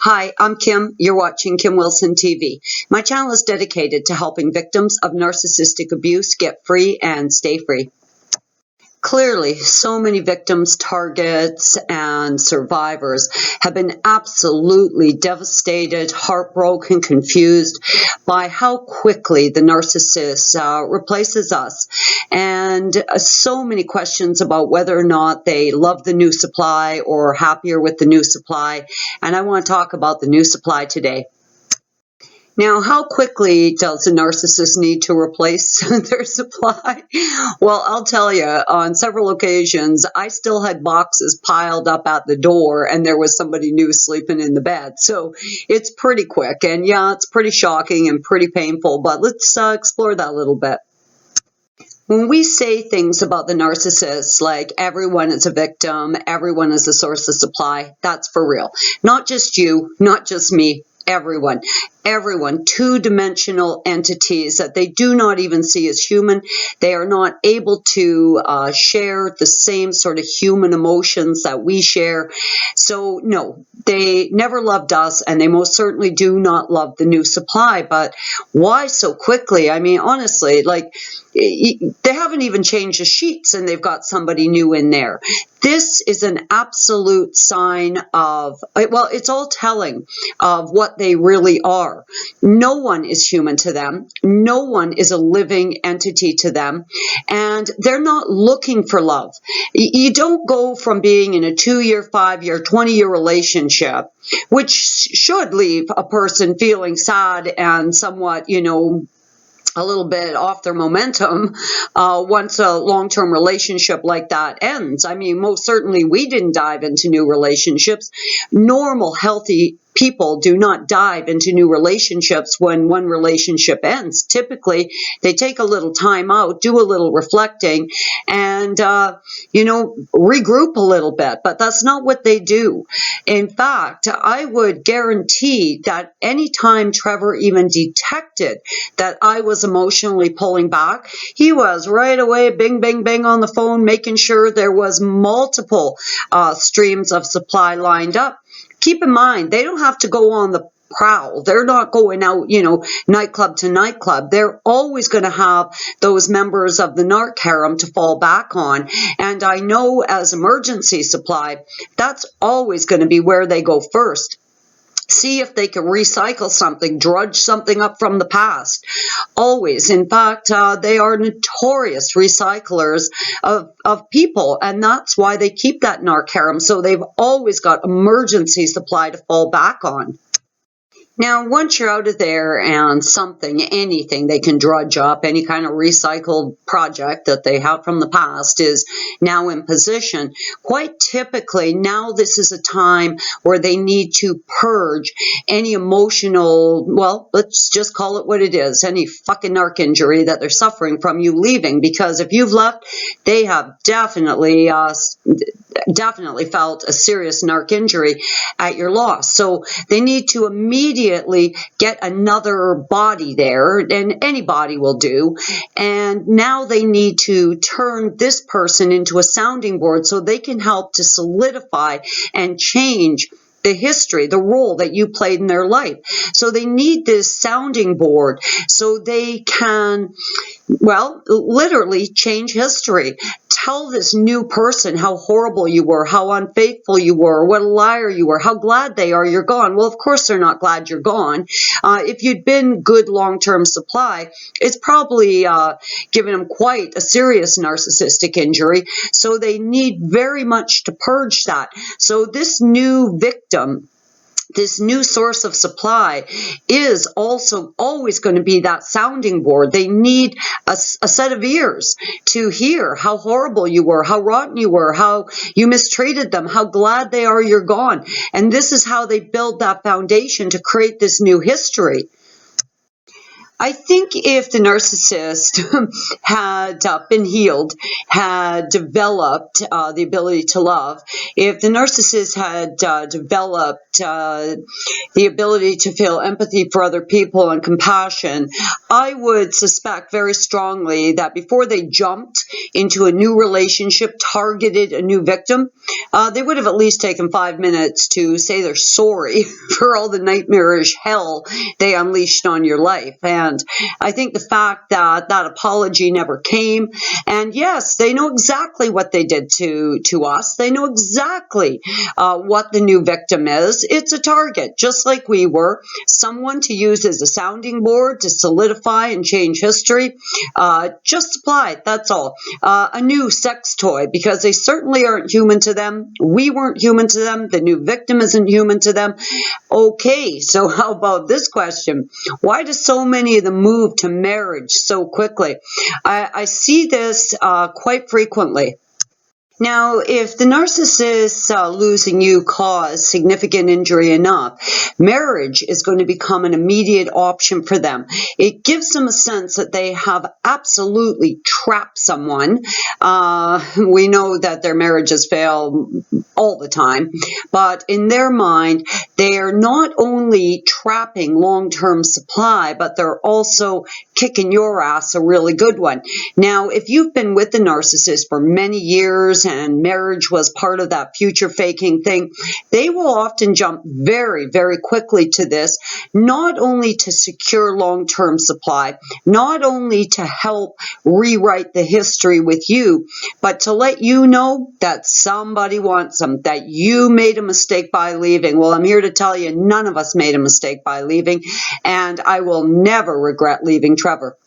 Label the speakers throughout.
Speaker 1: Hi, I'm Kim. You're watching Kim Wilson TV. My channel is dedicated to helping victims of narcissistic abuse get free and stay free. Clearly, so many victims, targets, and survivors have been absolutely devastated, heartbroken, confused by how quickly the narcissist replaces us. And so many questions about whether or not they love the new supply or are happier with the new supply. And I want to talk about the new supply today. Now, how quickly does a narcissist need to replace their supply? Well, I'll tell you, on several occasions, I still had boxes piled up at the door and there was somebody new sleeping in the bed. So it's pretty quick. And yeah, it's pretty shocking and pretty painful, but let's explore that a little bit. When we say things about the narcissist, like everyone is a victim, everyone is a source of supply, that's for real. Not just you, not just me, everyone. Everyone, two-dimensional entities that they do not even see as human. They are not able to share the same sort of human emotions that we share. So no, they never loved us, and they most certainly do not love the new supply. But why so quickly? I mean, honestly, like, they haven't even changed the sheets and they've got somebody new in there. This is an absolute sign of, well, it's all telling of what they really are. No one is human to them. No one is a living entity to them. And they're not looking for love. You don't go from being in a 2-year, 5-year, 20-year relationship, which should leave a person feeling sad and somewhat, a little bit off their momentum once a long-term relationship like that ends. I mean, most certainly we didn't dive into new relationships. Normal, healthy people do not dive into new relationships when one relationship ends. Typically, they take a little time out, do a little reflecting, and, regroup a little bit. But that's not what they do. In fact, I would guarantee that anytime Trevor even detected that I was emotionally pulling back, he was right away bing, bing, bing on the phone, making sure there was multiple streams of supply lined up. Keep in mind, they don't have to go on the prowl. They're not going out, nightclub to nightclub. They're always going to have those members of the narc harem to fall back on. And I know as emergency supply, that's always going to be where they go first. See if they can recycle something, drudge something up from the past. Always. In fact, they are notorious recyclers of people, and that's why they keep that narc harem. So they've always got emergency supply to fall back on. Now, once you're out of there and anything they can drudge up, any kind of recycled project that they have from the past is now in position, quite typically now this is a time where they need to purge any emotional, well, let's just call it what it is, any fucking narc injury that they're suffering from you leaving. Because if you've left, they have definitely felt a serious narc injury at your loss. So they need to immediately get another body there, and any body will do. And now they need to turn this person into a sounding board so they can help to solidify and change the history, the role that you played in their life. So they need this sounding board so they can, well, literally change history. Tell this new person how horrible you were, how unfaithful you were, what a liar you were, how glad they are you're gone. Well, of course they're not glad you're gone. If you'd been good long-term supply, it's probably given them quite a serious narcissistic injury. So they need very much to purge that. So this new victim, this new source of supply, is also always going to be that sounding board. They need a set of ears to hear how horrible you were, how rotten you were, how you mistreated them, how glad they are you're gone. And this is how they build that foundation to create this new history. I think if the narcissist had been healed, had developed the ability to love, if the narcissist had developed the ability to feel empathy for other people and compassion, I would suspect very strongly that before they jumped into a new relationship, targeted a new victim, they would have at least taken 5 minutes to say they're sorry for all the nightmarish hell they unleashed on your life. And I think the fact that that apology never came, and yes, they know exactly what they did to us. They know exactly what the new victim is. It's a target, just like we were. Someone to use as a sounding board to solidify and change history. Just supply it, that's all. A new sex toy, because they certainly aren't human to them. We weren't human to them. The new victim isn't human to them. Okay, so how about this question? Why do so many of them move to marriage so quickly? I see this quite frequently. Now, if the narcissist losing you caused significant injury enough, marriage is going to become an immediate option for them. It gives them a sense that they have absolutely trapped someone. We know that their marriages fail all the time, but in their mind, they are not only trapping long-term supply, but they're also kicking your ass a really good one. Now, if you've been with the narcissist for many years and marriage was part of that future faking thing, they will often jump very, very quickly to this, not only to secure long-term supply, not only to help rewrite the history with you, but to let you know that somebody wants them, that you made a mistake by leaving. Well, I'm here to tell you, none of us made a mistake by leaving, and I will never regret leaving Trevor.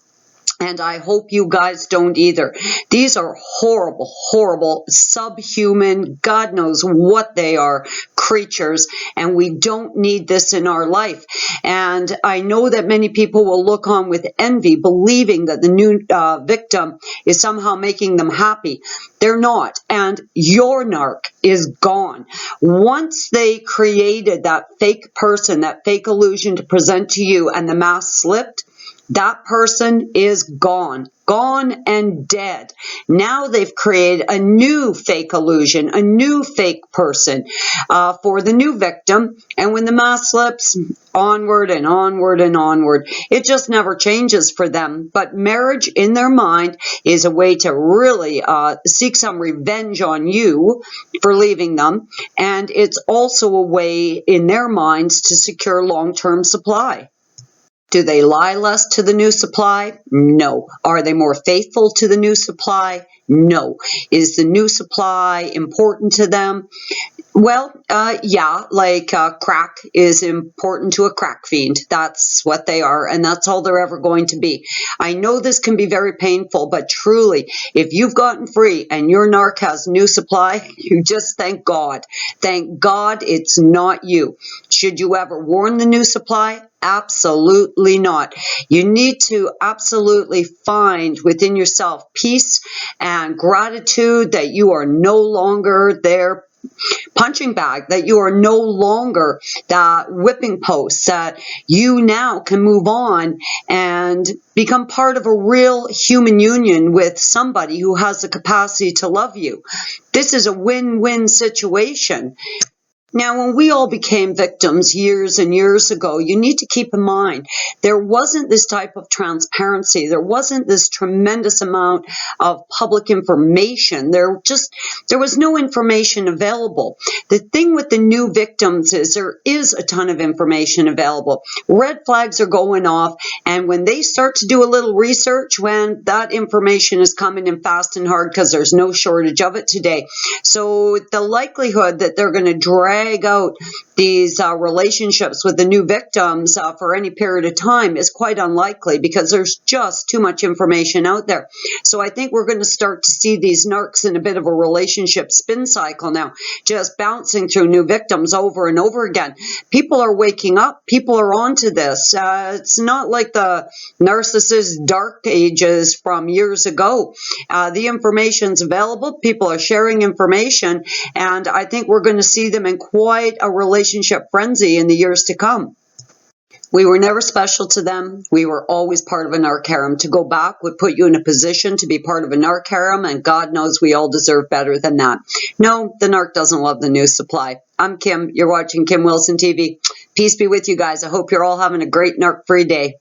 Speaker 1: And I hope you guys don't either. These are horrible, horrible, subhuman, God knows what they are, creatures, and we don't need this in our life. And I know that many people will look on with envy, believing that the new victim is somehow making them happy. They're not. And your narc is gone. Once they created that fake person, that fake illusion to present to you, and the mask slipped, that person is gone and dead. Now they've created a new fake illusion, a new fake person for the new victim. And when the mask slips, onward and onward and onward. It just never changes for them. But marriage in their mind is a way to really seek some revenge on you for leaving them. And it's also a way in their minds to secure long-term supply. Do they lie less to the new supply? No. Are they more faithful to the new supply? No. Is the new supply important to them? Well, yeah, like crack is important to a crack fiend. That's what they are, and that's all they're ever going to be. I know this can be very painful, but truly, if you've gotten free and your narc has new supply, you just thank God. Thank God it's not you. Should you ever warn the new supply? Absolutely not. You need to absolutely find within yourself peace and gratitude that you are no longer their punching bag, that you are no longer that whipping post, that you now can move on and become part of a real human union with somebody who has the capacity to love you. This is a win-win situation. Now, when we all became victims years and years ago, you need to keep in mind, there wasn't this type of transparency. There wasn't this tremendous amount of public information. There was no information available. The thing with the new victims is there is a ton of information available. Red flags are going off, and when they start to do a little research, when that information is coming in fast and hard, because there's no shortage of it today. So the likelihood that they're going to drag out these relationships with the new victims for any period of time is quite unlikely, because there's just too much information out there. So I think we're going to start to see these narcs in a bit of a relationship spin cycle now, just bouncing through new victims over and over again. People are waking up. People are onto this. It's not like the narcissist dark ages from years ago. The information's available. People are sharing information, and I think we're going to see them in quite a relationship frenzy in the years to come. We were never special to them. We were always part of a narc harem. To go back would put you in a position to be part of a narc harem, and God knows we all deserve better than that. No, the narc doesn't love the new supply. I'm Kim. You're watching Kim Wilson TV. Peace be with you guys. I hope you're all having a great narc-free day.